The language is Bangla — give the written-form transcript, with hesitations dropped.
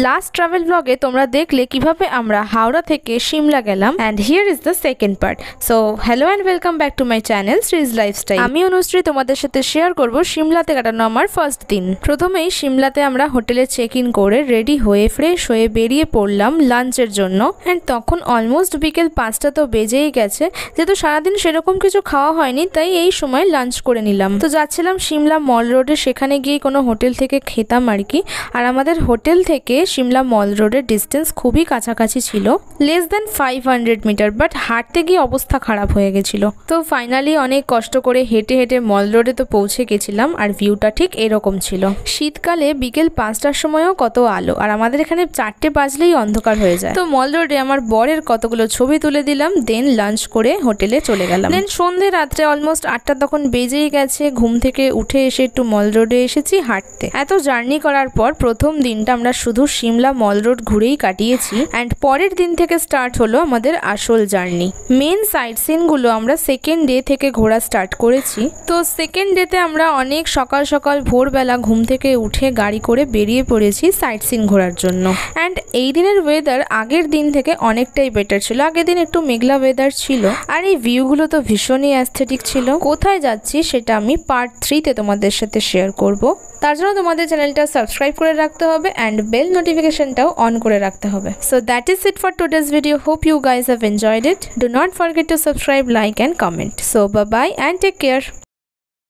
লাস্ট ট্রাভেল ব্লগে তোমরা দেখলে কিভাবে আমরা হাওড়া থেকে সিমলা গেলাম and here is the second part. So hello and welcome back to my channel Shree's lifestyle. আমি অনুশ্রী তোমাদের সাথে শেয়ার করব সিমলাতে কাটানো আমার ফার্স্ট দিন। প্রথমেই সিমলাতে আমরা হোটেলে চেক ইন করে রেডি হয়ে ফ্রেশ হয়ে বেরিয়ে পড়লাম লাঞ্চের জন্য। অ্যান্ড তখন অলমোস্ট বিকেল 5টা তো বেজেই গেছে। যেহেতু সারাদিন সেরকম কিছু খাওয়া হয়নি তাই এই সময় লাঞ্চ করে নিলাম। তো যাচ্ছিলাম সিমলা মল রোডে, সেখানে গিয়ে কোনো হোটেল থেকে খেতাম আর কি। আর আমাদের হোটেল থেকে সিমলা মল রোডের ডিস্টেন্স খুবই কাছাকাছি ছিল, লেস দেন 500 মিটার, বাট হাঁটতে গিয়ে অবস্থা খারাপ হয়ে গেছিল। তো ফাইনালি অনেক কষ্ট করে হেঁটে হেঁটে মল রোডে তো পৌঁছে গেছিলাম। আর ভিউটা ঠিক এরকম ছিল। শীতকালে বিকেল 5টার সময়ও কত আলো, আর আমাদের এখানে 4টে বাজলেই অন্ধকার হয়ে যায়। তো মল রোডে আমার বরের কতগুলো ছবি তুলে দিলাম, দেন লাঞ্চ করে হোটেলে চলে গেলাম। দেন সন্ধ্যে রাত্রে অলমোস্ট 8টা তখন বেজেই গেছে। ঘুম থেকে উঠে এসে একটু মল রোডে এসেছি হাঁটতে। এত জার্নি করার পর প্রথম দিনটা আমরা শুধু সিমলা মল রোড ঘুরেই কাটিয়েছি। অ্যান্ড পরের দিন থেকে স্টার্ট হলো আমাদের আসল জার্নি। মেন সাইট সিনগুলো আমরা সেকেন্ড ডে থেকে ঘোরা স্টার্ট করেছি। তো সেকেন্ড ডেতে আমরা অনেক সকাল সকাল ভোরবেলা ঘুম থেকে উঠে গাড়ি করে বেরিয়ে পড়েছি সাইট সিন ঘোরার জন্য। অ্যান্ড এই দিনের ওয়েদার আগের দিন থেকে অনেকটাই বেটার ছিল। আগের দিন একটু মেঘলা ওয়েদার ছিল, আর এই ভিউগুলো তো ভীষণই অ্যাস্থেটিক ছিল। কোথায় যাচ্ছি সেটা আমি পার্ট 3তে তোমাদের সাথে শেয়ার করব। তার জন্য তোমাদের চ্যানেলটা সাবস্ক্রাইব করে রাখতে হবে অ্যান্ড বেল নোটিফিকেশনটাও অন করে রাখতে হবে। So that is it for today's video. Hope you guys have enjoyed it. Do not forget to subscribe, like and comment. So bye bye and take care.